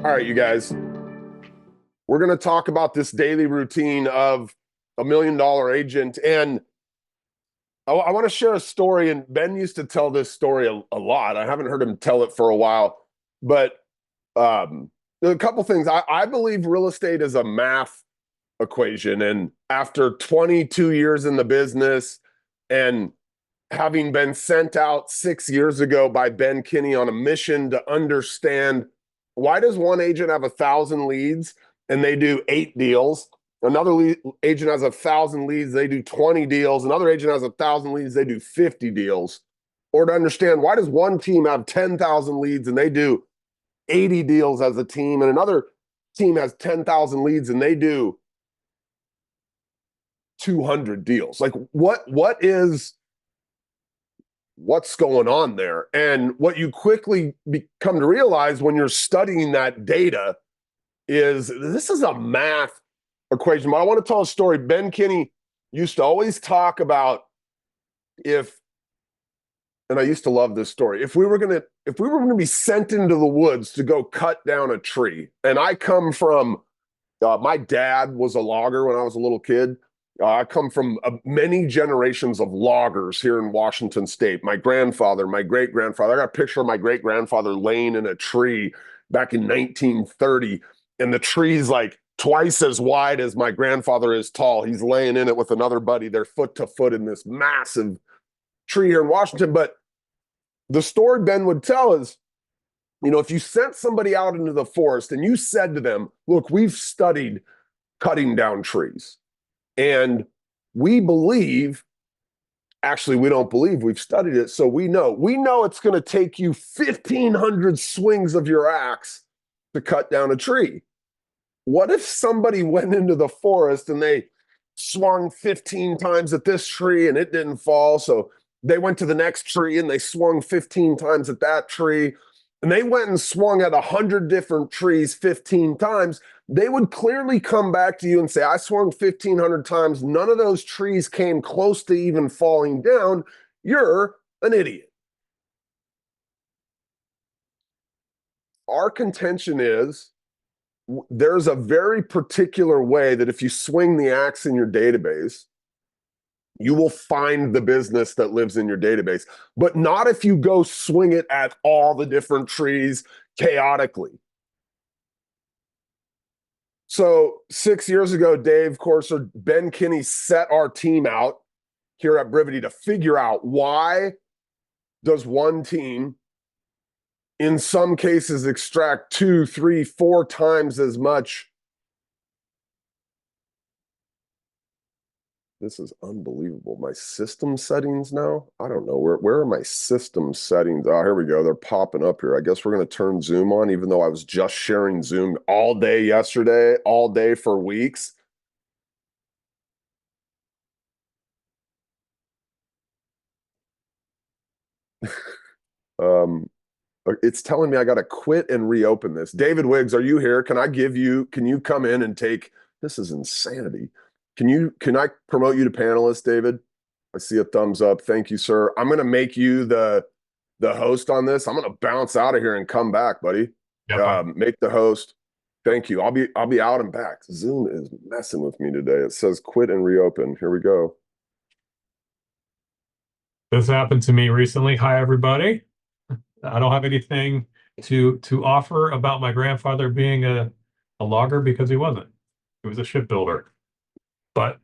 All right, you guys, we're going to talk about this daily routine of $1 million agent. And I want to share a story. And Ben used to tell this story a lot. I haven't heard him tell it for a while, but a couple things. I believe real estate is a math equation. And after 22 years in the business and having been sent out 6 years ago by Ben Kinney on a mission to understand why does one agent have 1,000 leads and they do 8 deals? Another agent has 1,000 leads, they do 20 deals. Another agent has 1,000 leads, they do 50 deals. Or to understand why does one team have 10,000 leads and they do 80 deals as a team, and another team has 10,000 leads and they do 200 deals. Like what's going on there? And what you quickly come to realize when you're studying that data is this is a math equation. But I want to tell a story. Ben Kinney used to always talk about and I used to love this story. If we were going to be sent into the woods to go cut down a tree, and I come from my dad was a logger when I was a little kid. I come from many generations of loggers here in Washington State. My grandfather, my great grandfather, I got a picture of my great grandfather laying in a tree back in 1930. And the tree's like twice as wide as my grandfather is tall. He's laying in it with another buddy. They're foot to foot in this massive tree here in Washington. But the story Ben would tell is, if you sent somebody out into the forest and you said to them, look, we've studied cutting down trees. And we believe, actually, we don't believe, we've studied it. So we know it's going to take you 1,500 swings of your axe to cut down a tree. What if somebody went into the forest and they swung 15 times at this tree and it didn't fall? So they went to the next tree and they swung 15 times at that tree. And they went and swung at 100 different trees 15 times. They would clearly come back to you and say, I swung 1,500 times. None of those trees came close to even falling down. You're an idiot. Our contention is there's a very particular way that if you swing the axe in your database, you will find the business that lives in your database, but not if you go swing it at all the different trees chaotically. So 6 years ago, Dave Corser, Ben Kinney set our team out here at Brivity to figure out why does one team in some cases extract 2, 3, 4 times as much. This is unbelievable. My system settings now? I don't know. Where are my system settings? Oh, here we go. They're popping up here. I guess we're going to turn Zoom on, even though I was just sharing Zoom all day yesterday, all day for weeks. It's telling me I got to quit and reopen this. David Wiggs, are you here? Can you come in and take, this is insanity. Can I promote you to panelist, David? I see a thumbs up. Thank you, sir. I'm going to make you the host on this. I'm going to bounce out of here and come back, buddy. Yep. Make the host. Thank you. I'll be out and back. Zoom is messing with me today. It says quit and reopen. Here we go. This happened to me recently. Hi, everybody. I don't have anything to offer about my grandfather being a logger because he wasn't. He was a shipbuilder. But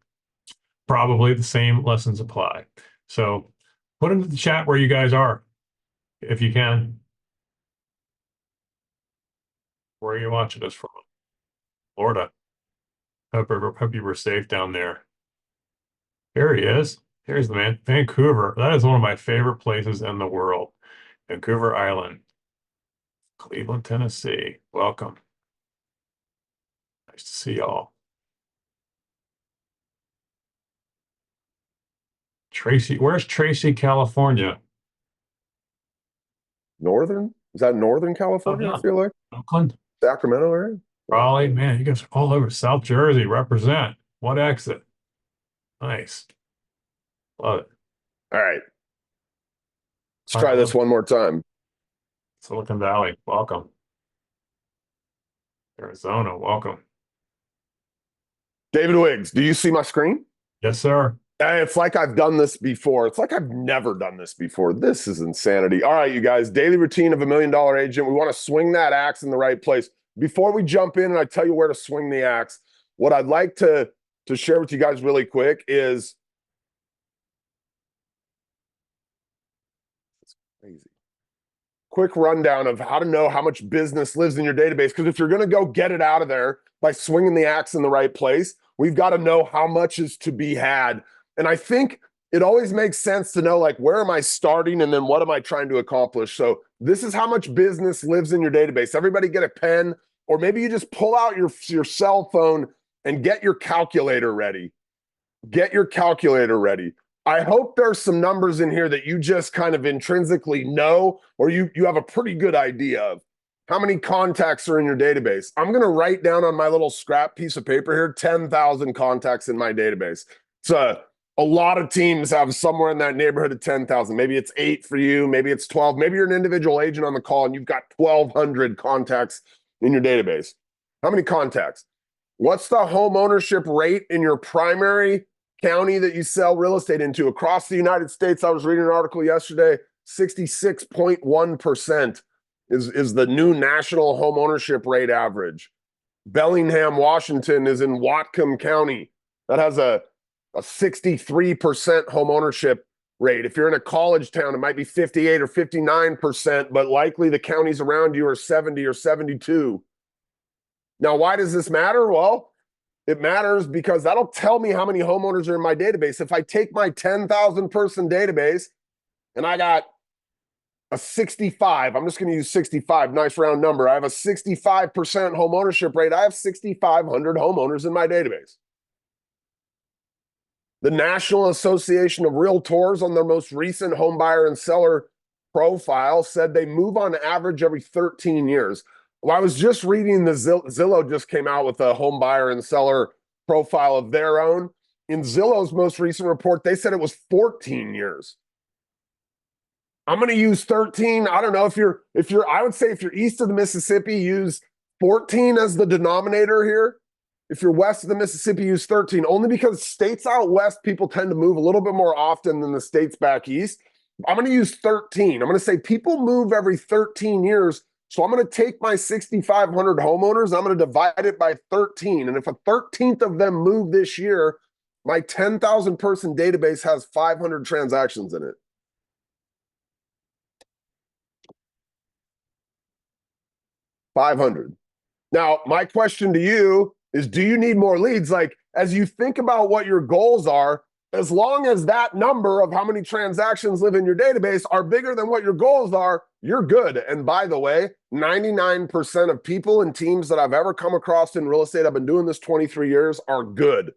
probably the same lessons apply. So put into the chat where you guys are, if you can. Where are you watching us from? Florida. Hope you were safe down there. Here he is. Here's the man. Vancouver. That is one of my favorite places in the world. Vancouver Island. Cleveland, Tennessee. Welcome. Nice to see y'all. Tracy, where's Tracy, California? Northern? Is that Northern Oh, California? I no. feel like Oakland. Sacramento area. Raleigh, man, you guys are all over South Jersey. Represent. What exit? Nice. Love it. All right. Let's All try right, this one more time. Silicon Valley. Welcome. Arizona, welcome. David Wiggs, do you see my screen? Yes, sir. It's like I've done this before. It's like I've never done this before. This is insanity. All right, you guys, daily routine of $1 million agent. We want to swing that axe in the right place. Before we jump in and I tell you where to swing the axe, what I'd like to share with you guys really quick is it's crazy. Quick rundown of how to know how much business lives in your database. Because if you're going to go get it out of there by swinging the axe in the right place, we've got to know how much is to be had. And I think it always makes sense to know, like, where am I starting and then what am I trying to accomplish? So this is how much business lives in your database. Everybody get a pen, or maybe you just pull out your cell phone and get your calculator ready. Get your calculator ready. I hope there's some numbers in here that you just kind of intrinsically know, or you have a pretty good idea of how many contacts are in your database. I'm going to write down on my little scrap piece of paper here 10,000 contacts in my database. So a lot of teams have somewhere in that neighborhood of 10,000. Maybe it's 8 for you, maybe it's 12. Maybe you're an individual agent on the call and you've got 1,200 contacts in your database. How many contacts? What's the home ownership rate in your primary county that you sell real estate into? Across the United States, I was reading an article yesterday, 66.1% is the new national home ownership rate average. Bellingham, Washington is in Whatcom County. That has a 63% home ownership rate. If you're in a college town, it might be 58 or 59%, but likely the counties around you are 70 or 72. Now, why does this matter? Well, it matters because that'll tell me how many homeowners are in my database. If I take my 10,000 person database and I got a 65, I'm just going to use 65, nice round number. I have a 65% home ownership rate. I have 6,500 homeowners in my database. The National Association of Realtors, on their most recent home buyer and seller profile, said they move on average every 13 years. Well, I was just reading the Zillow just came out with a home buyer and seller profile of their own. In Zillow's most recent report, they said it was 14 years. I'm going to use 13. I don't know if you're, I would say if you're east of the Mississippi, use 14 as the denominator here. If you're west of the Mississippi, use 13, only because states out west, people tend to move a little bit more often than the states back east. I'm going to use 13. I'm going to say people move every 13 years. So I'm going to take my 6,500 homeowners, I'm going to divide it by 13. And if a 13th of them move this year, my 10,000 person database has 500 transactions in it. $500. Now, my question to you is, do you need more leads? Like, as you think about what your goals are, as long as that number of how many transactions live in your database are bigger than what your goals are, you're good. And by the way, 99% of people and teams that I've ever come across in real estate, I've been doing this 23 years, are good.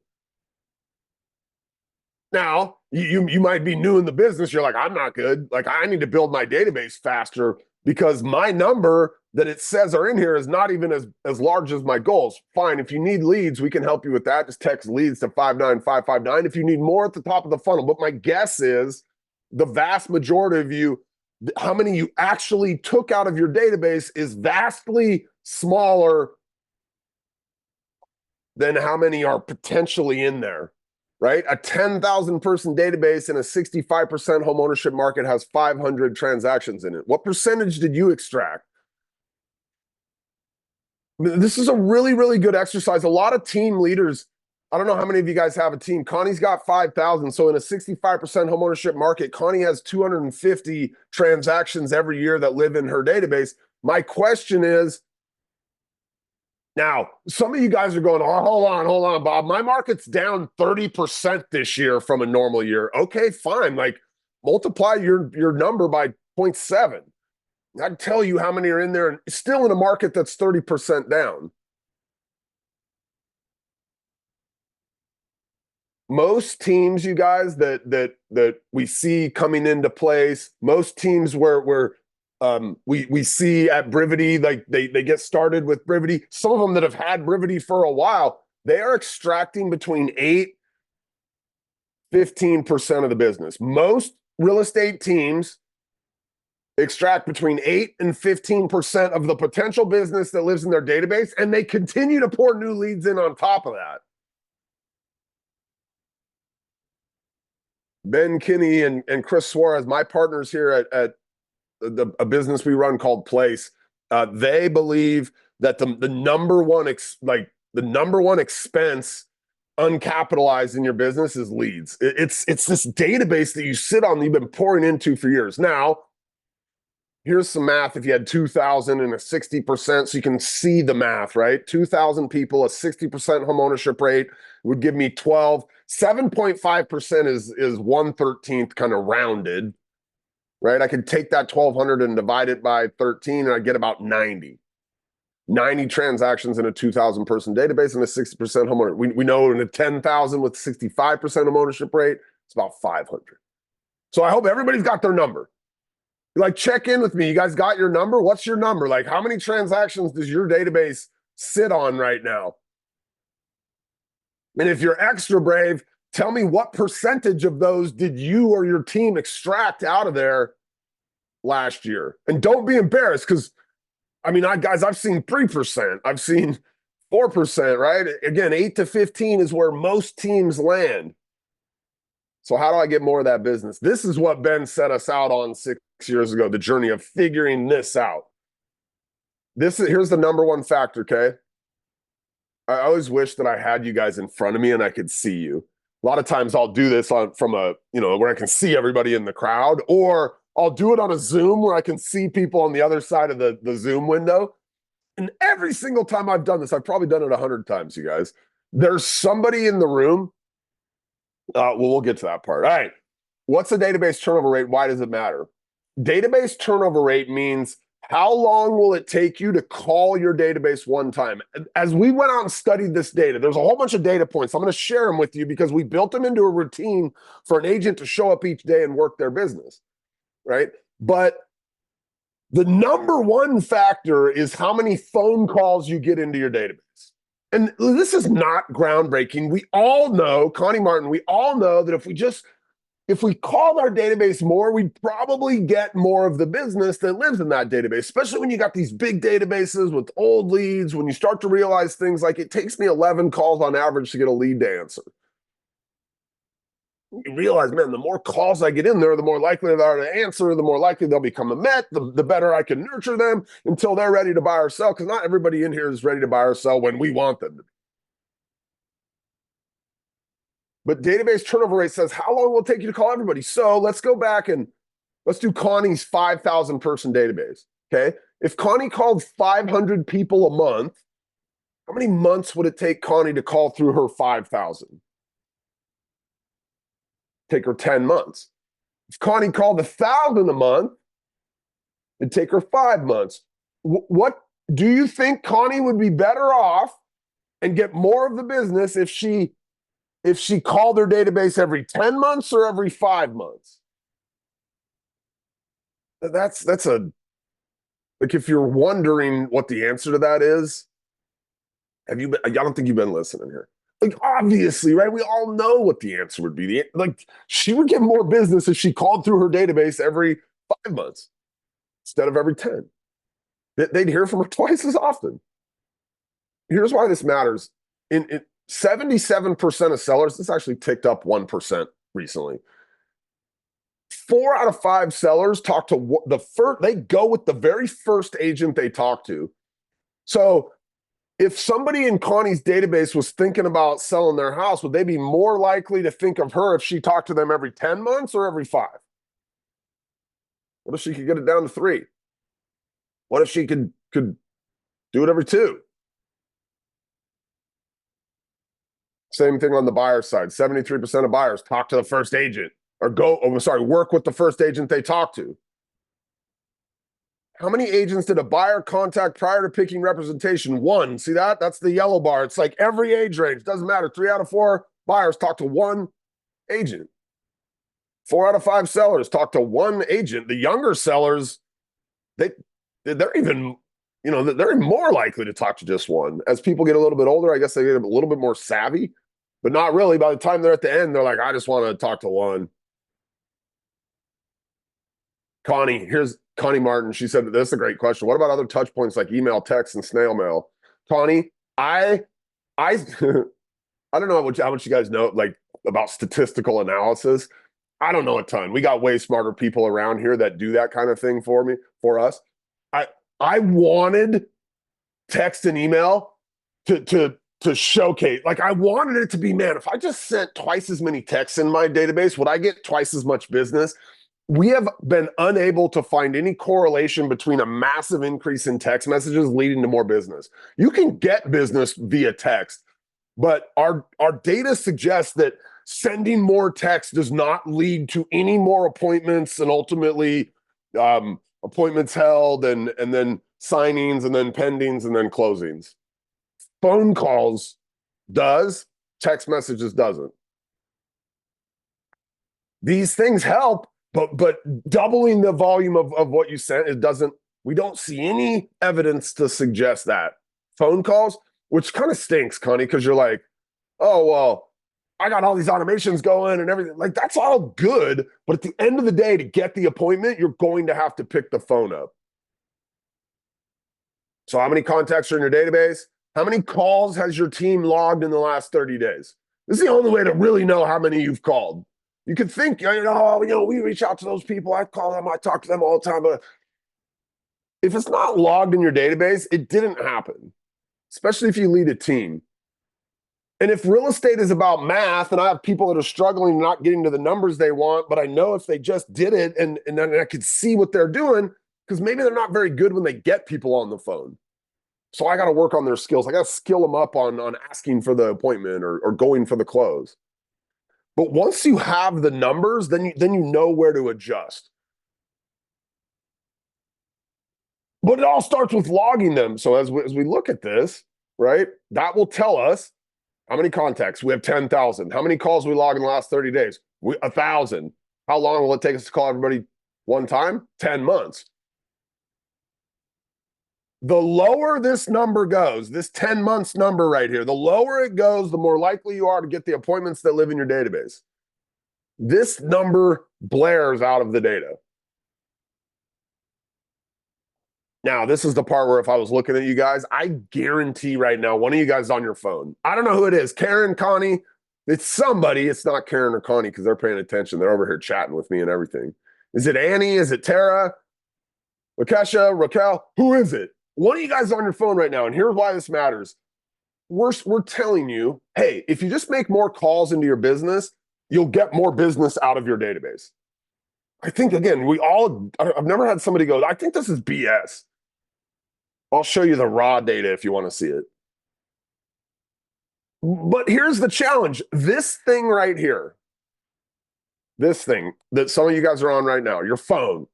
Now, you might be new in the business. You're like, I'm not good. Like, I need to build my database faster because my number that it says are in here is not even as large as my goals. Fine. If you need leads, we can help you with that. Just text leads to 59559 if you need more at the top of the funnel. But my guess is the vast majority of you, how many you actually took out of your database is vastly smaller than how many are potentially in there. Right? A 10,000 person database in a 65% home ownership market has 500 transactions in it. What percentage did you extract? I mean, this is a really, really good exercise. A lot of team leaders, I don't know how many of you guys have a team. Connie's got 5,000. So in a 65% home ownership market, Connie has 250 transactions every year that live in her database. My question is, now, some of you guys are going, oh, hold on, Bob. My market's down 30% this year from a normal year. Okay, fine. Like, multiply your number by 0.7. I'd tell you how many are in there and still in a market that's 30% down. Most teams, you guys, that we see coming into place, most teams where we see at Brivity, like they get started with Brivity. Some of them that have had Brivity for a while, they are extracting between 8-15% of the business. Most real estate teams extract between 8 and 15% of the potential business that lives in their database, and they continue to pour new leads in on top of that. Ben Kinney and Chris Suarez, my partners here at a business we run called Place, they believe that the number one the number one expense uncapitalized in your business is leads. It's this database that you sit on that you've been pouring into for years. Now, here's some math. If you had 2,000 and a 60%, so you can see the math, right? 2,000 people, a 60% home ownership rate would give me 12. 7.5% is 1/13th kind of rounded, right? I could take that 1,200 and divide it by 13, and I get about 90. 90 transactions in a 2,000 person database and a 60% homeowner. We know in a 10,000 with 65% home ownership rate, it's about 500. So I hope everybody's got their number. Like, check in with me. You guys got your number? What's your number? Like, how many transactions does your database sit on right now? And if you're extra brave, tell me what percentage of those did you or your team extract out of there last year? And don't be embarrassed, because I mean, guys, I've seen 3%. I've seen 4%, right? Again, 8 to 15 is where most teams land. So how do I get more of that business? This is what Ben set us out on 6 years ago, the journey of figuring this out. Here's the number one factor, okay? I always wish that I had you guys in front of me and I could see you. A lot of times I'll do this from where I can see everybody in the crowd, or I'll do it on a Zoom where I can see people on the other side of the Zoom window. And every single time I've done this, I've probably done it 100 times, you guys. There's somebody in the room. We'll get to that part. All right. What's the database turnover rate? Why does it matter? Database turnover rate means how long will it take you to call your database one time? As we went out and studied this data, there's a whole bunch of data points. I'm going to share them with you because we built them into a routine for an agent to show up each day and work their business, right? But the number one factor is how many phone calls you get into your database. And this is not groundbreaking. We all know, Connie Martin, we all know that if we called our database more, we'd probably get more of the business that lives in that database, especially when you got these big databases with old leads, when you start to realize things like it takes me 11 calls on average to get a lead to answer. You realize, man, the more calls I get in there, the more likely they are to answer, the more likely they'll become a Met, the better I can nurture them until they're ready to buy or sell, because not everybody in here is ready to buy or sell when we want them to be. But database turnover rate says how long will it take you to call everybody? So let's go back and let's do Connie's 5,000 person database, okay? If Connie called 500 people a month, how many months would it take Connie to call through her 5,000? Take her 10 months. If Connie called 1,000 a month, it'd take her 5 months. What do you think Connie would be better off and get more of the business if she called her database every 10 months or every 5 months? That's like, if you're wondering what the answer to that is, I don't think you've been listening here. Like, obviously, right? We all know what the answer would be. Like, she would get more business if she called through her database every 5 months instead of every 10. They'd hear from her twice as often. Here's why this matters. In 77% of sellers, this actually ticked up 1% recently. 4 out of 5 sellers talk to they go with the very first agent they talk to. So if somebody in Connie's database was thinking about selling their house, would they be more likely to think of her if she talked to them every 10 months or every 5? What if she could get it down to 3? What if she could do it every 2? Same thing on the buyer side. 73% of buyers talk to the first agent or work with the first agent they talk to. How many agents did a buyer contact prior to picking representation? 1. See that? That's the yellow bar. It's like every age range. Doesn't matter. 3 out of 4 buyers talk to 1 agent. 4 out of 5 sellers talk to 1 agent. The younger sellers, they're even more likely to talk to just 1. As people get a little bit older, I guess they get a little bit more savvy, but not really. By the time they're at the end, they're like, I just want to talk to 1. Connie Connie Martin, she said, this is a great question. What about other touch points like email, text, and snail mail? Connie, I I don't know how much you guys know like about statistical analysis. I don't know a ton. We got way smarter people around here that do that kind of thing for us. I I wanted text and email to showcase. Like I wanted it to be, man, if I just sent twice as many texts in my database, would I get twice as much business? We have been unable to find any correlation between a massive increase in text messages leading to more business. You can get business via text, but our data suggests that sending more text does not lead to any more appointments and ultimately appointments held and then signings and then pendings and then closings. Phone calls does, text messages doesn't. These things help, but doubling the volume of what you sent, it doesn't, we don't see any evidence to suggest that. Phone calls, which kind of stinks, Connie, because you're like, oh, well, I got all these automations going and everything. Like, that's all good. But at the end of the day, to get the appointment, you're going to have to pick the phone up. So, how many contacts are in your database? How many calls has your team logged in the last 30 days? This is the only way to really know how many you've called. You could think, we reach out to those people. I call them. I talk to them all the time. But if it's not logged in your database, it didn't happen, especially if you lead a team. And if real estate is about math and I have people that are struggling, not getting to the numbers they want, but I know if they just did it and then I could see what they're doing, because maybe they're not very good when they get people on the phone. So I got to work on their skills. I got to skill them up on asking for the appointment or going for the close. But once you have the numbers, then you know where to adjust. But it all starts with logging them. So as we look at this, right, that will tell us how many contacts. We have 10,000. How many calls we log in the last 30 days? 1,000. How long will it take us to call everybody one time? 10 months. The lower this number goes, this 10 months number right here, the lower it goes, the more likely you are to get the appointments that live in your database. This number blares out of the data. Now, this is the part where if I was looking at you guys, I guarantee right now one of you guys is on your phone. I don't know who it is. Karen, Connie, it's somebody. It's not Karen or Connie because they're paying attention. They're over here chatting with me and everything. Is it Annie? Is it Tara? Lakesha? Raquel? Who is it? One of you guys is on your phone right now, and here's why this matters. We're telling you, hey, if you just make more calls into your business, you'll get more business out of your database. I think, again, I've never had somebody go, I think this is BS. I'll show you the raw data if you want to see it. But here's the challenge. This thing right here, this thing that some of you guys are on right now, your phone,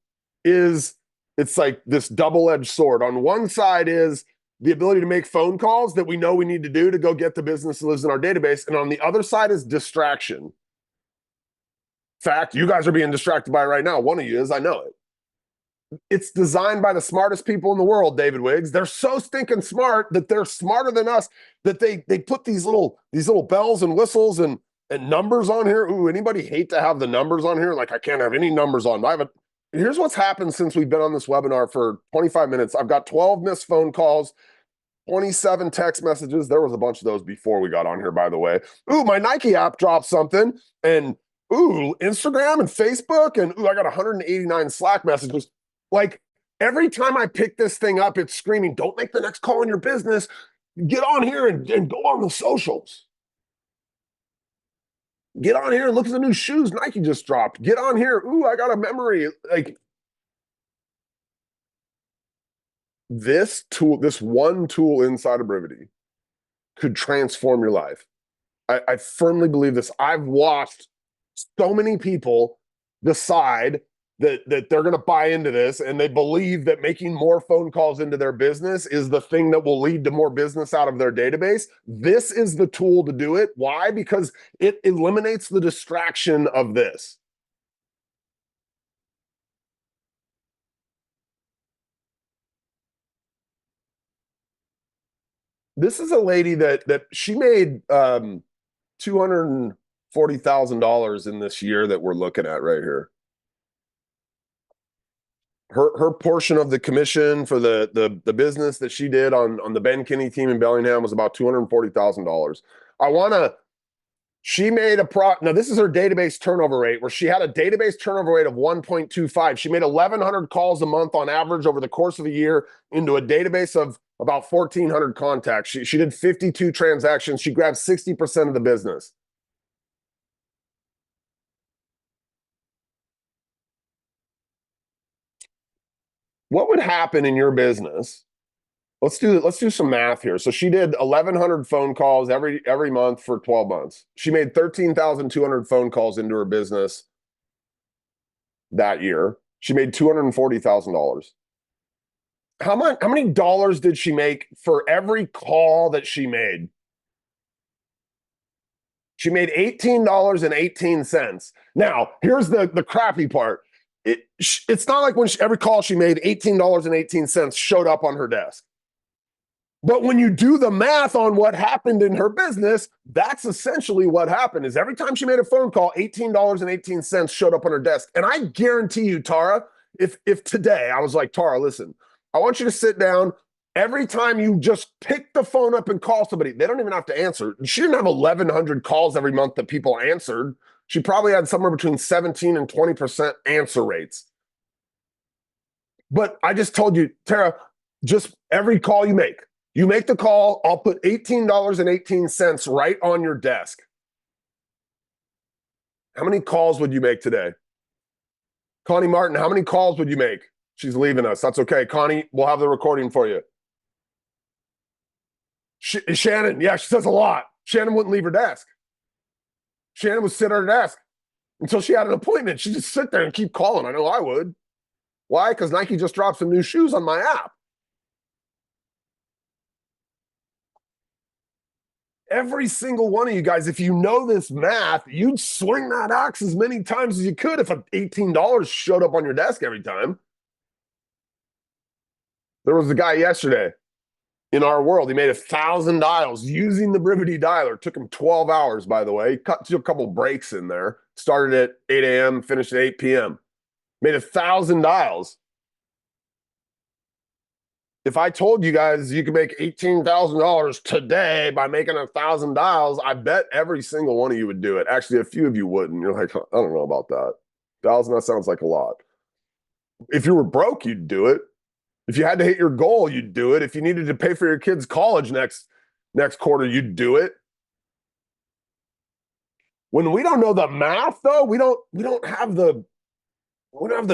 it's like this double-edged sword. On one side is the ability to make phone calls that we know we need to do to go get the business that lives in our database. And on the other side is distraction. In fact, you guys are being distracted by it right now. One of you is, I know it. It's designed by the smartest people in the world, David Wiggs. They're so stinking smart that they're smarter than us, that they put these little bells and whistles and numbers on here. Ooh, anybody hate to have the numbers on here? Like, I can't have any numbers on. Here's what's happened since we've been on this webinar for 25 minutes. I've got 12 missed phone calls, 27 text messages. There was a bunch of those before we got on here, by the way. Ooh, my Nike app dropped something. And ooh, Instagram and Facebook. And ooh, I got 189 Slack messages. Like, every time I pick this thing up, it's screaming, don't make the next call in your business. Get on here and go on the socials. Get on here and look at the new shoes Nike just dropped. Get on here. Ooh, I got a memory. Like, this tool, this one tool inside of Brivity could transform your life. I firmly believe this. I've watched so many people decide that they're going to buy into this and they believe that making more phone calls into their business is the thing that will lead to more business out of their database. This is the tool to do it. Why? Because it eliminates the distraction of this. This is a lady that she made $240,000 in this year that we're looking at right here. her portion of the commission for the business that she did on the Ben Kinney team in Bellingham was about $240,000. I want to She made now this is her database turnover rate, where she had a database turnover rate of 1.25. She made 1,100 calls a month on average over the course of a year into a database of about 1,400 contacts. She did 52 transactions. She grabbed 60% of the business. What would happen in your business? Let's do some math here. So she did 1,100 phone calls every month for 12 months. She made 13,200 phone calls into her business that year. She made $240,000. How many dollars did she make for every call that she made? She made $18.18. Now, here's the crappy part. It's not like every call she made, $18.18 showed up on her desk. But when you do the math on what happened in her business, that's essentially what happened. Is every time she made a phone call, $18.18 showed up on her desk. And I guarantee you, Tara, if today I was like, Tara, listen, I want you to sit down. Every time you just pick the phone up and call somebody, they don't even have to answer. She didn't have 1,100 calls every month that people answered. She probably had somewhere between 17 and 20% answer rates. But I just told you, Tara, just every call you make the call, I'll put $18.18 right on your desk. How many calls would you make today? Connie Martin, how many calls would you make? She's leaving us. That's okay. Connie, we'll have the recording for you. Shannon, yeah, she says a lot. Shannon wouldn't leave her desk. Shannon would sit at her desk until she had an appointment. She'd just sit there and keep calling. I know I would. Why? Because Nike just dropped some new shoes on my app. Every single one of you guys, if you know this math, you'd swing that axe as many times as you could if $18 showed up on your desk every time. There was a guy yesterday in our world. He made 1,000 dials using the Brivity dialer. It took him 12 hours, by the way. He cut a couple breaks in there. Started at 8 a.m., finished at 8 p.m. Made 1,000 dials. If I told you guys you could make $18,000 today by making 1,000 dials, I bet every single one of you would do it. Actually, a few of you wouldn't. You're like, I don't know about that. 1,000, that sounds like a lot. If you were broke, you'd do it. If you had to hit your goal, you'd do it. If you needed to pay for your kids' college next quarter, you'd do it. When we don't know the math, though, we don't have the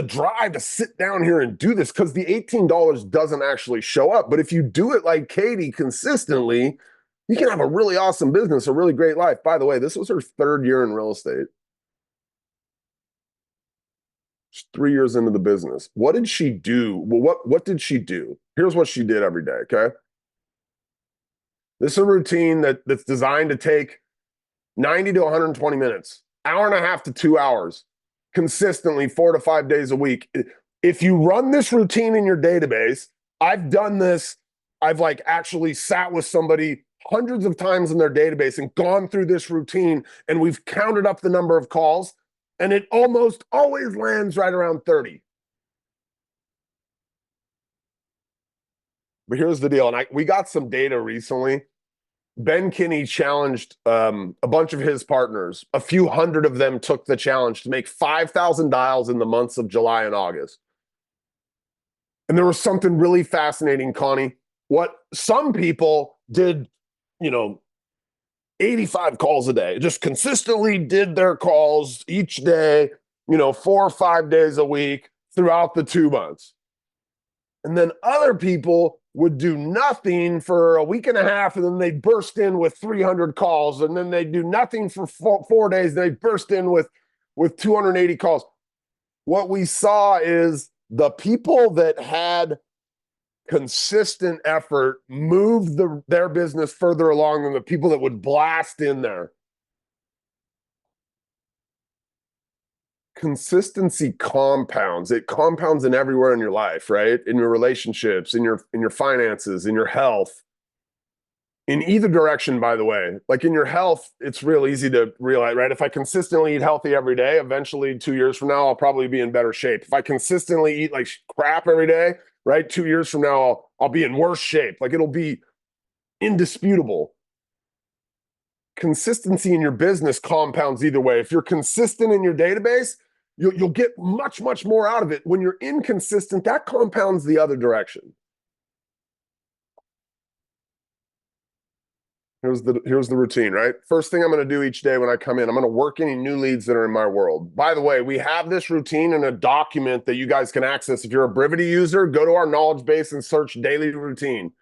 drive to sit down here and do this, because the $18 doesn't actually show up. But if you do it like Katie consistently, you can have a really awesome business, a really great life. By the way, this was her 3rd year in real estate. She's 3 years into the business. What did she do? Well, what did she do? Here's what she did every day, okay? This is a routine that's designed to take 90 to 120 minutes, hour and a half to 2 hours, consistently 4 to 5 days a week. If you run this routine in your database, I've done this. I've actually sat with somebody hundreds of times in their database and gone through this routine, and we've counted up the number of calls, and it almost always lands right around 30. But here's the deal, and we got some data recently. Ben Kinney challenged a bunch of his partners. A few hundred of them took the challenge to make 5,000 dials in the months of July and August. And there was something really fascinating, Connie. What some people did, 85 calls a day, just consistently did their calls each day, 4 or 5 days a week throughout the 2 months. And then other people would do nothing for a week and a half, and then they burst in with 300 calls, and then they do nothing for 4 days, and they burst in with 280 calls. What we saw is the people that had consistent effort moved their business further along than the people that would blast in there. Consistency compounds. It compounds in everywhere in your life, right? In your relationships, in your finances, in your health. In either direction, by the way, like in your health, it's real easy to realize, right? If I consistently eat healthy every day, eventually 2 years from now, I'll probably be in better shape. If I consistently eat like crap every day, right? 2 years from now, I'll be in worse shape. Like it'll be indisputable. Consistency in your business compounds either way. If you're consistent in your database, you'll get much, much more out of it. When you're inconsistent, that compounds the other direction. Here's the routine, right? First thing I'm going to do each day when I come in, I'm going to work any new leads that are in my world. By the way, we have this routine in a document that you guys can access. If you're a Brivity user, go to our knowledge base and search daily routine.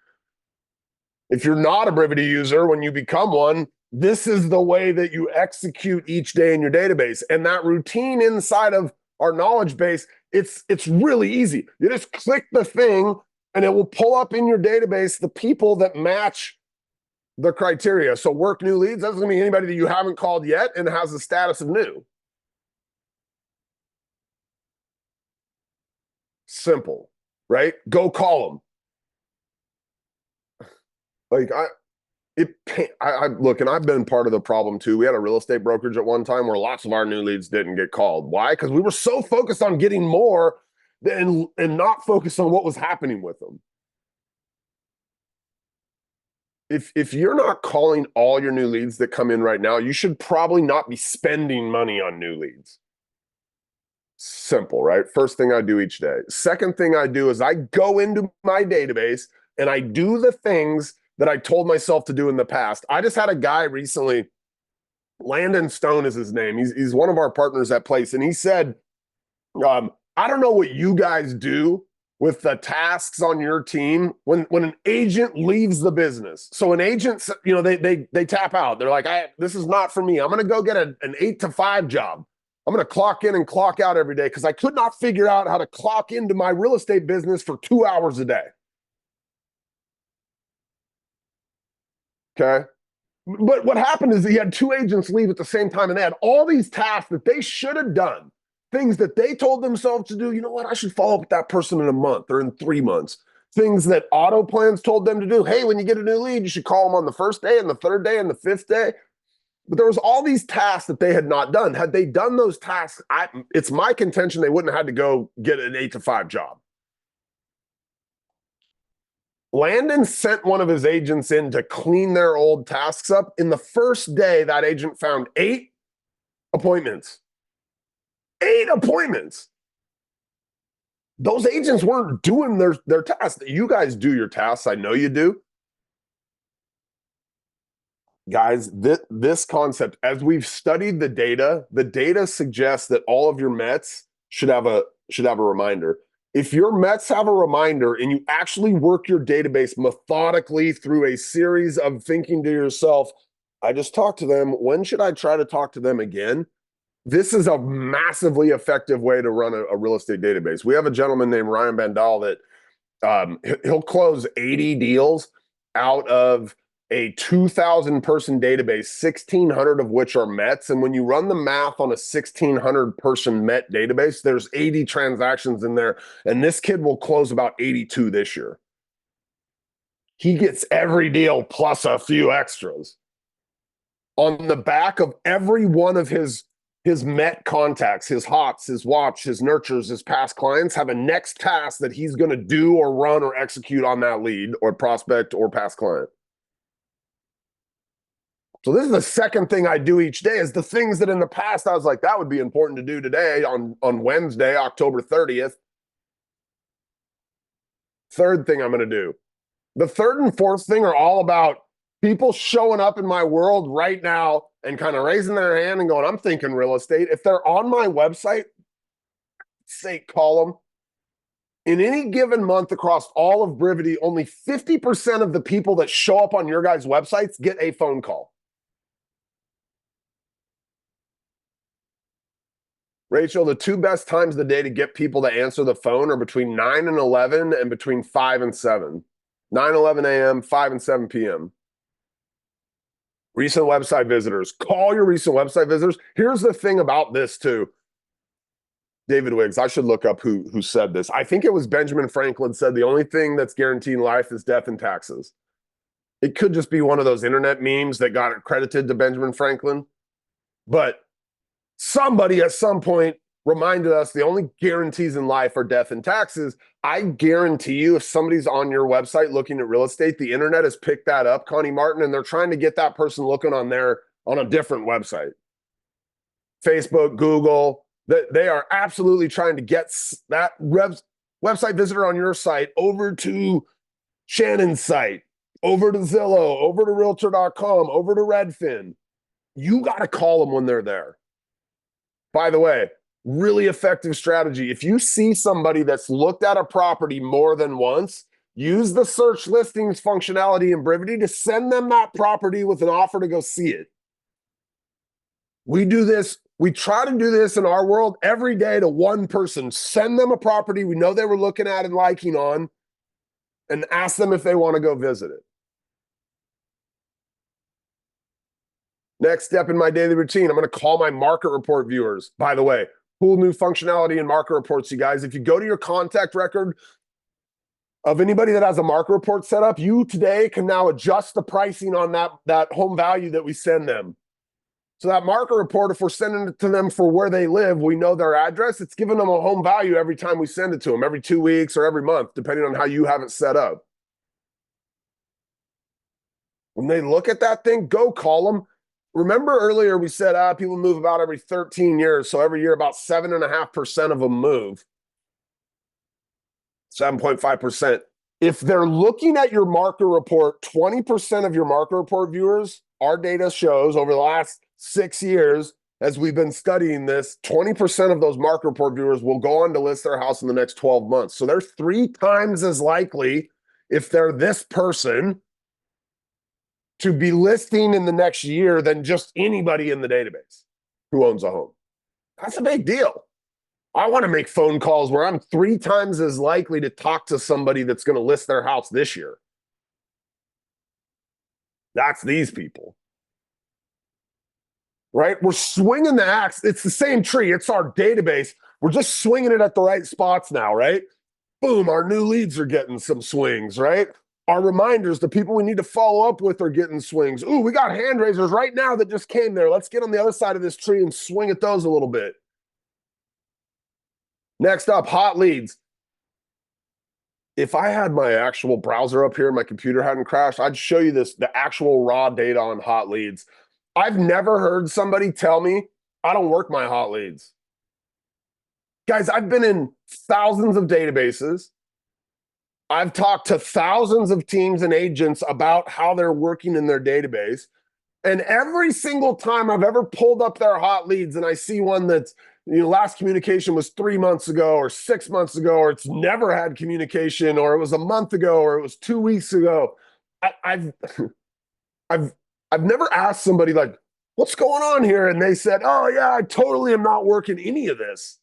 If you're not a Brivity user, when you become one, this is the way that you execute each day in your database. And that routine inside of our knowledge base, it's really easy. You just click the thing and it will pull up in your database the people that match the criteria. So work new leads, that's going to be anybody that you haven't called yet and has the status of new. Simple, right? Go call them. Like I look, and I've been part of the problem too. We had a real estate brokerage at one time where lots of our new leads didn't get called. Why? Because we were so focused on getting more and not focused on what was happening with them. If you're not calling all your new leads that come in right now, you should probably not be spending money on new leads. Simple, right? First thing I do each day. Second thing I do is I go into my database and I do the things that I told myself to do in the past. I just had a guy recently, Landon Stone is his name. He's one of our partners at Place, and he said, I don't know what you guys do with the tasks on your team when an agent leaves the business. So an agent, they tap out. They're like, this is not for me. I'm going to go get an 8 to 5 job. I'm going to clock in and clock out every day because I could not figure out how to clock into my real estate business for 2 hours a day. Okay. But what happened is he had 2 agents leave at the same time, and they had all these tasks that they should have done, things that they told themselves to do. You know what? I should follow up with that person in a month or in 3 months. Things that auto plans told them to do. Hey, when you get a new lead, you should call them on the first day and the third day and the fifth day. But there was all these tasks that they had not done. Had they done those tasks, it's my contention they wouldn't have had to go get an 8 to 5 job. Landon sent one of his agents in to clean their old tasks up. In the first day, that agent found 8 appointments. 8 appointments. Those agents weren't doing their tasks. You guys do your tasks. I know you do. Guys, this concept, as we've studied the data suggests that all of your Mets should have a reminder. If your Mets have a reminder and you actually work your database methodically through a series of thinking to yourself, I just talked to them. When should I try to talk to them again? This is a massively effective way to run a real estate database. We have a gentleman named Ryan Bandal that he'll close 80 deals out of a 2,000 person database, 1,600 of which are Mets. And when you run the math on a 1,600 person Met database, there's 80 transactions in there. And this kid will close about 82 this year. He gets every deal plus a few extras. On the back of every one of his Met contacts, his hots, his watch, his nurtures, his past clients have a next task that he's going to do or run or execute on that lead or prospect or past client. So this is the second thing I do each day is the things that in the past I was like, that would be important to do today on Wednesday, October 30th. Third thing I'm going to do. The third and fourth thing are all about people showing up in my world right now and kind of raising their hand and going, I'm thinking real estate. If they're on my website, say, call them. In any given month across all of Brivity, only 50% of the people that show up on your guys' websites get a phone call. Rachel, the 2 best times of the day to get people to answer the phone are between 9 and 11 and between 5 and 7. 9, 11 a.m., 5 and 7 p.m. Recent website visitors. Call your recent website visitors. Here's the thing about this too. David Wiggs, I should look up who said this. I think it was Benjamin Franklin said the only thing that's guaranteed in life is death and taxes. It could just be one of those internet memes that got accredited to Benjamin Franklin. But somebody at some point reminded us the only guarantees in life are death and taxes. I guarantee you, if somebody's on your website looking at real estate, the internet has picked that up, Connie Martin, and they're trying to get that person looking on a different website. Facebook, Google, that they are absolutely trying to get that website visitor on your site over to Shannon's site, over to Zillow, over to Realtor.com, over to Redfin. You got to call them when they're there. By the way, really effective strategy. If you see somebody that's looked at a property more than once, use the search listings functionality in Brivity to send them that property with an offer to go see it. We do this. We try to do this in our world every day to one person. Send them a property we know they were looking at and liking on, and ask them if they want to go visit it. Next step in my daily routine, I'm going to call my market report viewers. By the way, cool new functionality in market reports, you guys. If you go to your contact record of anybody that has a market report set up, you today can now adjust the pricing on that home value that we send them. So that market report, if we're sending it to them for where they live, we know their address. It's giving them a home value every time we send it to them, every 2 weeks or every month, depending on how you have it set up. When they look at that thing, go call them. Remember earlier we said people move about every 13 years. So every year about 7.5% of them move. 7.5%. If they're looking at your market report, 20% of your market report viewers, our data shows over the last 6 years, as we've been studying this, 20% of those market report viewers will go on to list their house in the next 12 months. So they're 3 times as likely, if they're this person, to be listing in the next year than just anybody in the database who owns a home. That's a big deal. I want to make phone calls where I'm 3 times as likely to talk to somebody that's going to list their house this year. That's these people. Right? We're swinging the axe. It's the same tree. It's our database. We're just swinging it at the right spots now, right? Boom, our new leads are getting some swings, right? Our reminders, the people we need to follow up with are getting swings. Ooh, we got hand raisers right now that just came there. Let's get on the other side of this tree and swing at those a little bit. Next up, hot leads. If I had my actual browser up here, my computer hadn't crashed, I'd show you the actual raw data on hot leads. I've never heard somebody tell me, I don't work my hot leads. Guys, I've been in thousands of databases. I've talked to thousands of teams and agents about how they're working in their database. And every single time I've ever pulled up their hot leads and I see one that's, last communication was 3 months ago or 6 months ago, or it's never had communication, or it was a month ago, or it was 2 weeks ago. I've never asked somebody like, what's going on here? And they said, oh yeah, I totally am not working any of this.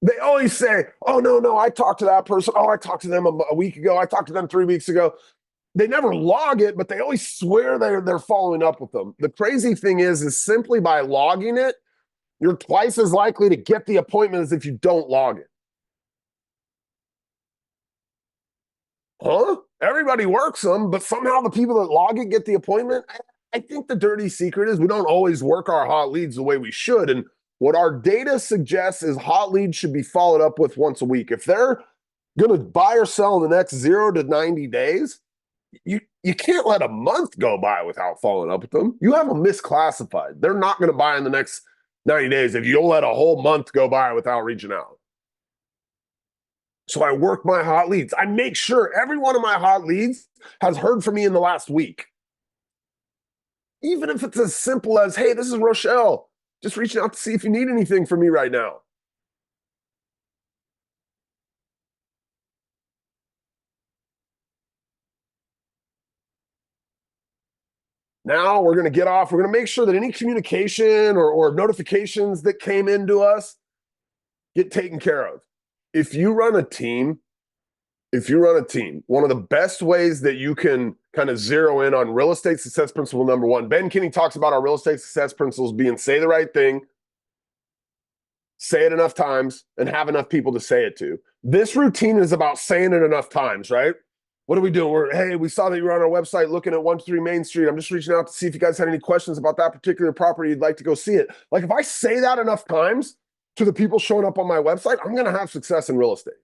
They always say, oh, no, I talked to that person. Oh, I talked to them a week ago. I talked to them 3 weeks ago. They never log it, but they always swear they're following up with them. The crazy thing is simply by logging it, you're twice as likely to get the appointment as if you don't log it. Huh? Everybody works them, but somehow the people that log it get the appointment. I think the dirty secret is we don't always work our hot leads the way we should. And what our data suggests is hot leads should be followed up with once a week. If they're going to buy or sell in the next 0 to 90 days, you can't let a month go by without following up with them. You have them misclassified. They're not going to buy in the next 90 days if you'll let a whole month go by without reaching out. So I work my hot leads. I make sure every one of my hot leads has heard from me in the last week. Even if it's as simple as, hey, this is Rochelle, just reaching out to see if you need anything from me right now. Now we're going to get off. We're going to make sure that any communication or notifications that came into us get taken care of. If you run a team, one of the best ways that you can kind of zero in on real estate success principle number 1, Ben Kinney talks about our real estate success principles being say the right thing, say it enough times, and have enough people to say it to. This routine is about saying it enough times, right? what are we doing? Hey, we saw that you were on our website looking at 123 Main Street. I'm just reaching out to see if you guys had any questions about that particular property. You'd like to go see it. Like if I say that enough times to the people showing up on my website, I'm going to have success in real estate.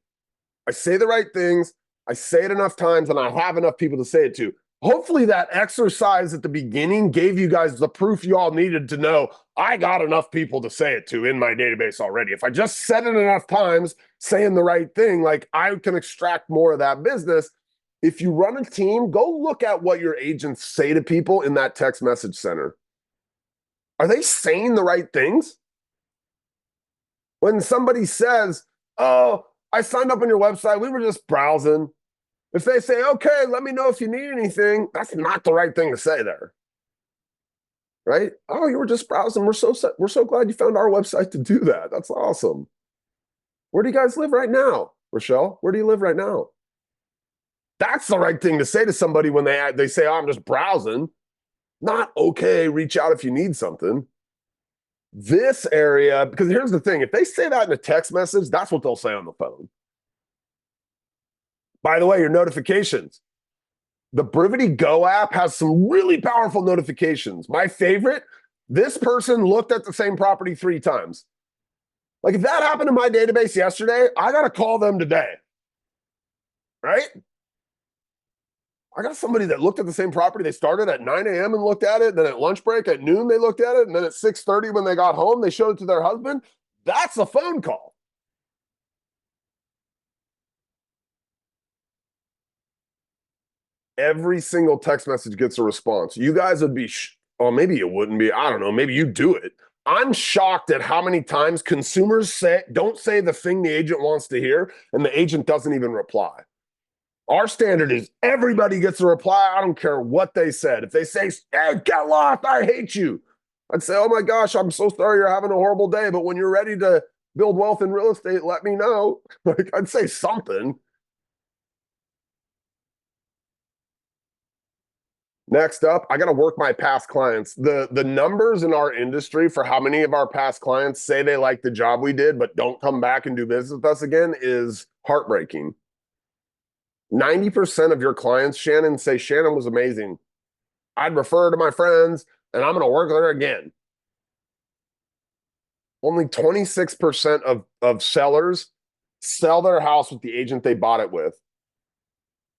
I say the right things. I say it enough times and I have enough people to say it to. Hopefully that exercise at the beginning gave you guys the proof you all needed to know I got enough people to say it to in my database already. If I just said it enough times, saying the right thing, like I can extract more of that business. If you run a team, go look at what your agents say to people in that text message center. Are they saying the right things? When somebody says, oh, I signed up on your website, we were just browsing. If they say, okay, let me know if you need anything, that's not the right thing to say there. Right? Oh, you were just browsing. We're so glad you found our website to do that. That's awesome. Where do you guys live right now? Rochelle, where do you live right now? That's the right thing to say to somebody when they say, oh, I'm just browsing. Not okay, reach out if you need something. This area, because here's the thing, if they say that in a text message, that's what they'll say on the phone. By the way, your notifications. The Brivity Go app has some really powerful notifications. My favorite, this person looked at the same property 3 times. Like if that happened in my database yesterday, I got to call them today. Right? I got somebody that looked at the same property. They started at 9 a.m. and looked at it. Then at lunch break at noon, they looked at it. And then at 6:30 when they got home, they showed it to their husband. That's a phone call. Every single text message gets a response. You guys would be, or maybe it wouldn't be. I don't know. Maybe you do it. I'm shocked at how many times consumers don't say the thing the agent wants to hear, and the agent doesn't even reply. Our standard is everybody gets a reply. I don't care what they said. If they say, hey, get lost, I hate you, I'd say, oh my gosh, I'm so sorry you're having a horrible day, but when you're ready to build wealth in real estate, let me know. Like I'd say something. Next up, I got to work my past clients. The numbers in our industry for how many of our past clients say they like the job we did but don't come back and do business with us again is heartbreaking. 90% of your clients, Shannon, say Shannon was amazing. I'd refer to my friends and I'm going to work with her again. Only 26% of sellers sell their house with the agent they bought it with.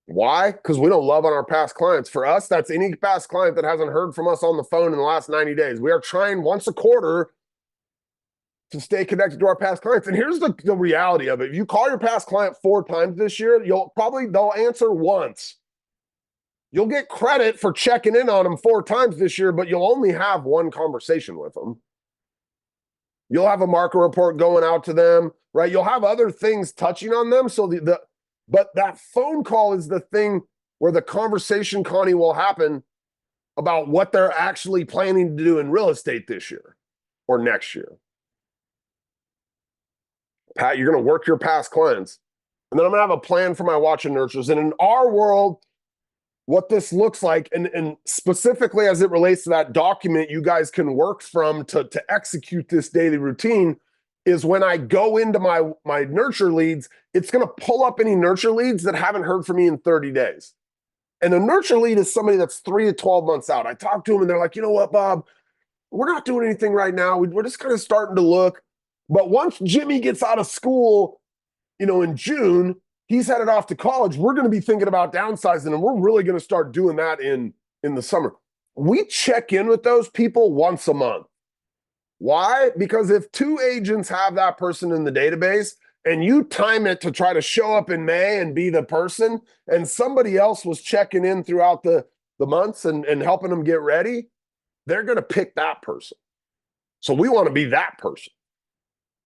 Why? Because we don't love on our past clients. For us, that's any past client that hasn't heard from us on the phone in the last 90 days. We are trying once a quarter to stay connected to our past clients. And here's the reality of it. If you call your past client 4 times this year, they'll answer once. You'll get credit for checking in on them 4 times this year, but you'll only have 1 conversation with them. You'll have a market report going out to them, right? You'll have other things touching on them. So but that phone call is the thing where the conversation, Connie, will happen about what they're actually planning to do in real estate this year or next year. Pat, you're going to work your past clients. And then I'm going to have a plan for my watch and nurtures. And in our world, what this looks like, and specifically as it relates to that document you guys can work from to execute this daily routine, is when I go into my nurture leads, it's going to pull up any nurture leads that haven't heard from me in 30 days. And a nurture lead is somebody that's 3 to 12 months out. I talk to them and they're like, you know what, Bob, we're not doing anything right now. We're just kind of starting to look. But once Jimmy gets out of school, in June, he's headed off to college. We're going to be thinking about downsizing, and we're really going to start doing that in the summer. We check in with those people once a month. Why? Because if 2 agents have that person in the database and you time it to try to show up in May and be the person, and somebody else was checking in throughout the months and helping them get ready, they're going to pick that person. So we want to be that person.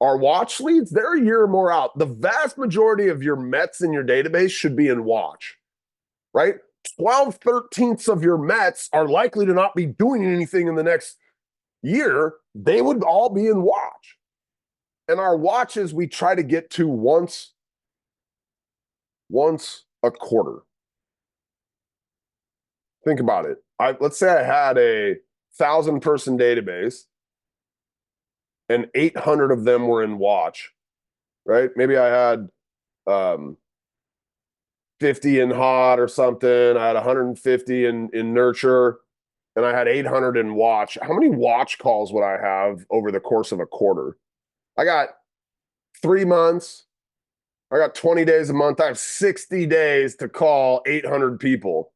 Our watch leads, they're a year or more out. The vast majority of your Mets in your database should be in watch, right? 12/13 of your Mets are likely to not be doing anything in the next year. They would all be in watch. And our watches, we try to get to once a quarter. Think about it. Let's say I had a 1,000-person database and 800 of them were in watch, right? Maybe I had 50 in hot or something. I had 150 in nurture, and I had 800 in watch. How many watch calls would I have over the course of a quarter? I got 3 months. I got 20 days a month. I have 60 days to call 800 people.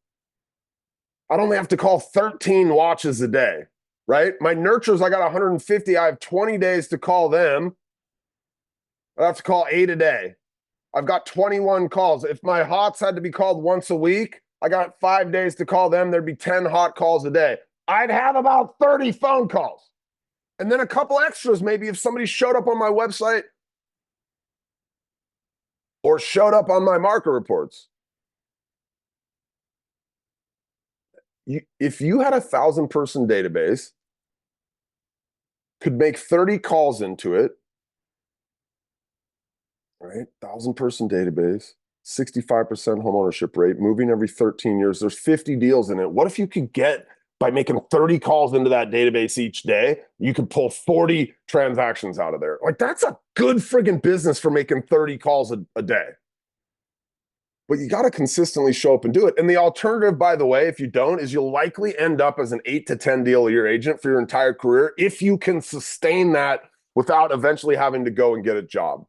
I'd only have to call 13 watches a day, right? My nurtures, I got 150. I have 20 days to call them. I have to call 8 a day. I've got 21 calls. If my hots had to be called once a week, I got 5 days to call them. There'd be 10 hot calls a day. I'd have about 30 phone calls. And then a couple extras, maybe if somebody showed up on my website or showed up on my market reports. If you had 1,000-person database, could make 30 calls into it, right? 1,000-person database, 65% homeownership rate, moving every 13 years. There's 50 deals in it. What if you could get, by making 30 calls into that database each day, you could pull 40 transactions out of there? Like, that's a good friggin' business for making 30 calls a day. But you got to consistently show up and do it. And the alternative, by the way, if you don't, is you'll likely end up as an 8 to 10 deal a year agent for your entire career if you can sustain that without eventually having to go and get a job.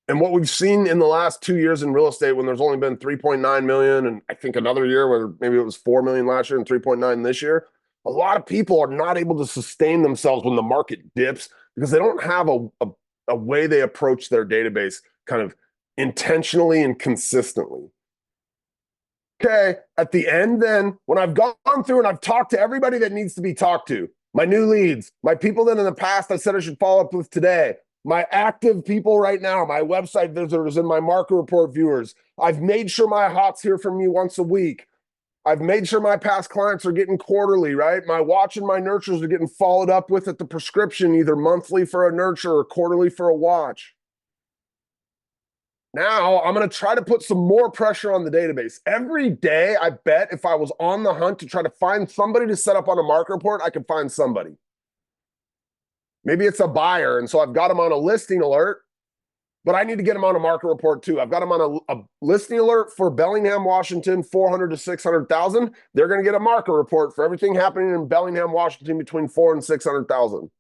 And what we've seen in the last 2 years in real estate, when there's only been 3.9 million, and I think another year where maybe it was 4 million last year and 3.9 this year, a lot of people are not able to sustain themselves when the market dips because they don't have a way they approach their database kind of intentionally and consistently. Okay, at the end then, when I've gone through and I've talked to everybody that needs to be talked to, my new leads, my people that in the past I said I should follow up with today, my active people right now, my website visitors and my market report viewers, I've made sure my hots hear from me once a week. I've made sure my past clients are getting quarterly, right? My watch and my nurtures are getting followed up with at the prescription, either monthly for a nurture or quarterly for a watch. Now I'm going to try to put some more pressure on the database. Every day, I bet if I was on the hunt to try to find somebody to set up on a market report, I could find somebody. Maybe it's a buyer, and so I've got them on a listing alert, but I need to get them on a market report too. I've got them on a listing alert for Bellingham, Washington, 400 to 600,000. They're going to get a market report for everything happening in Bellingham, Washington between 4 and 600,000.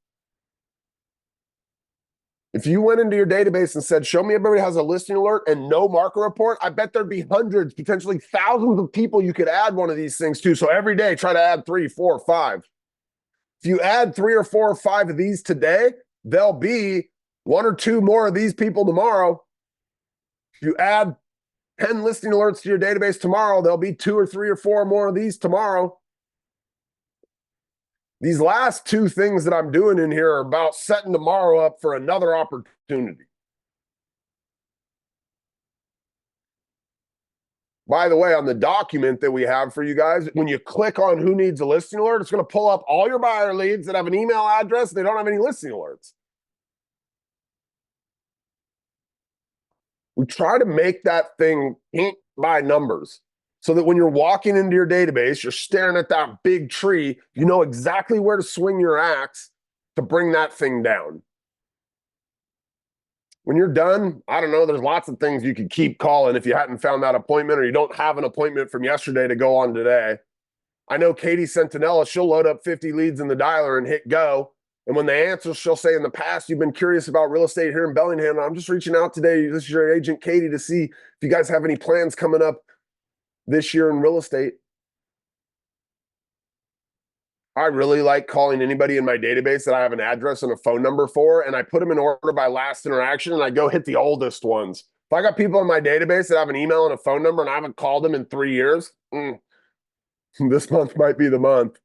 If you went into your database and said, show me everybody has a listing alert and no market report, I bet there'd be hundreds, potentially thousands of people you could add one of these things to. So every day, try to add 3, 4, 5. If you add 3 or 4 or 5 of these today, there'll be 1 or 2 more of these people tomorrow. If you add 10 listing alerts to your database tomorrow, there'll be 2 or 3 or 4 more of these tomorrow. These last 2 things that I'm doing in here are about setting tomorrow up for another opportunity. By the way, on the document that we have for you guys, when you click on who needs a listing alert, it's going to pull up all your buyer leads that have an email address. They don't have any listing alerts. We try to make that thing paint by numbers so that when you're walking into your database, you're staring at that big tree, you know exactly where to swing your axe to bring that thing down. When you're done, I don't know, there's lots of things you could keep calling if you hadn't found that appointment or you don't have an appointment from yesterday to go on today. I know Katie Sentinella, she'll load up 50 leads in the dialer and hit go. And when they answer, she'll say, in the past, you've been curious about real estate here in Bellingham. I'm just reaching out today. This is your agent, Katie, to see if you guys have any plans coming up this year in real estate. I really like calling anybody in my database that I have an address and a phone number for, and I put them in order by last interaction, and I go hit the oldest ones. If I got people in my database that have an email and a phone number and I haven't called them in 3 years, this month might be the month.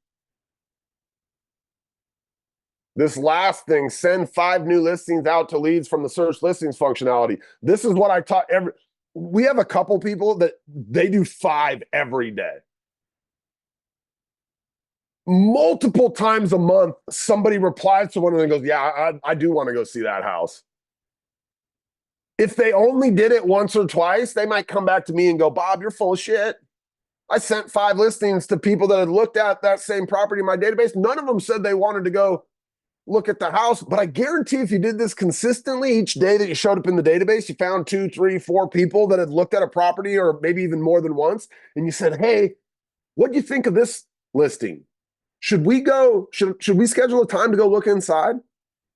This last thing, send 5 new listings out to leads from the search listings functionality. This is what I taught we have a couple people that they do 5 every day. Multiple times a month, somebody replies to one and goes, yeah, I do want to go see that house. If they only did it once or twice, they might come back to me and go, Bob, you're full of shit. I sent 5 listings to people that had looked at that same property in my database. None of them said they wanted to go look at the house. But I guarantee if you did this consistently each day that you showed up in the database, you found 2, 3, 4 people that had looked at a property or maybe even more than once. And you said, hey, what do you think of this listing? Should we schedule a time to go look inside?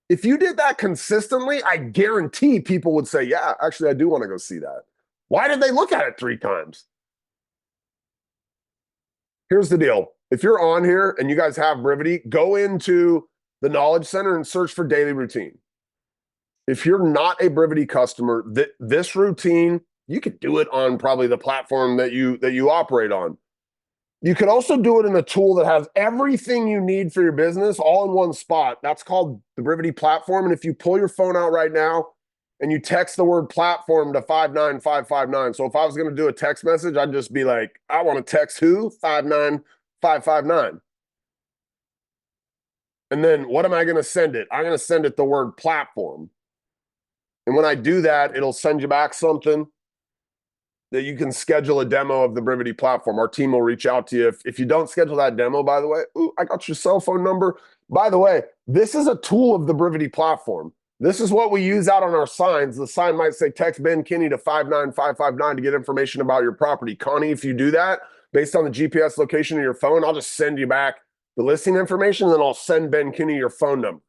If you did that consistently, I guarantee people would say, yeah, actually, I do want to go see that. Why did they look at it 3 times? Here's the deal. If you're on here and you guys have Brivity, go into the Knowledge Center and search for daily routine. If you're not a Brivity customer, this routine, you could do it on probably the platform that you operate on. You could also do it in a tool that has everything you need for your business all in one spot. That's called the Brivity Platform. And if you pull your phone out right now and you text the word platform to 59559. So if I was going to do a text message, I'd just be like, I want to text who? 59559. And then what am I going to send it? I'm going to send it the word platform. And when I do that, it'll send you back something that you can schedule a demo of the Brivity platform. Our team will reach out to you. If you don't schedule that demo, by the way, I got your cell phone number. By the way, this is a tool of the Brivity platform. This is what we use out on our signs. The sign might say, text Ben Kinney to 59559 to get information about your property. Connie, if you do that, based on the GPS location of your phone, I'll just send you back the listing information, and then I'll send Ben Kinney your phone number.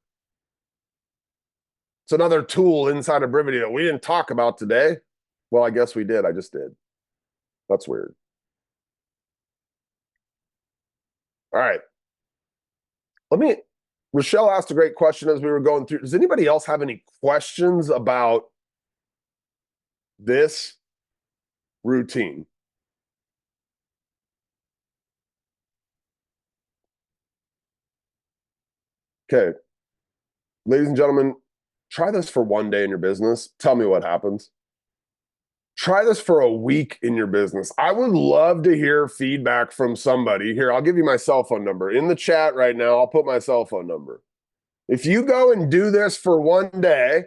It's another tool inside of Brivity that we didn't talk about today. Well, I guess we did. I just did. That's weird. All right. Rochelle asked a great question as we were going through. Does anybody else have any questions about this routine? Okay. Ladies and gentlemen, try this for one day in your business. Tell me what happens. Try this for a week in your business. I would love to hear feedback from somebody. Here, I'll give you my cell phone number. In the chat right now, I'll put my cell phone number. If you go and do this for one day,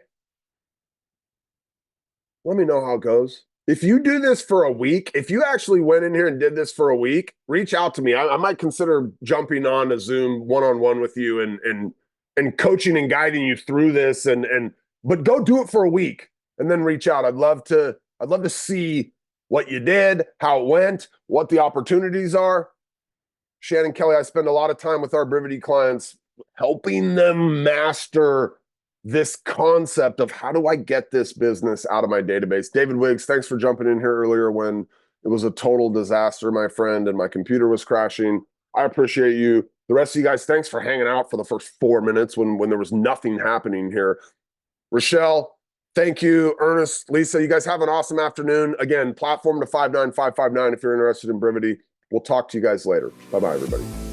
let me know how it goes. If you do this for a week, if you actually went in here and did this for a week, reach out to me. I might consider jumping on a Zoom one-on-one with you and coaching and guiding you through this. But go do it for a week and then reach out. I'd love to see what you did, how it went, what the opportunities are. Shannon Kelly, I spend a lot of time with our Brivity clients helping them master this concept of how do I get this business out of my database. David Wiggs, thanks for jumping in here earlier when it was a total disaster, my friend, and my computer was crashing. I appreciate you. The rest of you guys, thanks for hanging out for the first 4 minutes when there was nothing happening here. Rochelle, thank you. Ernest, Lisa, you guys have an awesome afternoon. Again, platform to 59559 if you're interested in Brivity. We'll talk to you guys later. Bye-bye, everybody.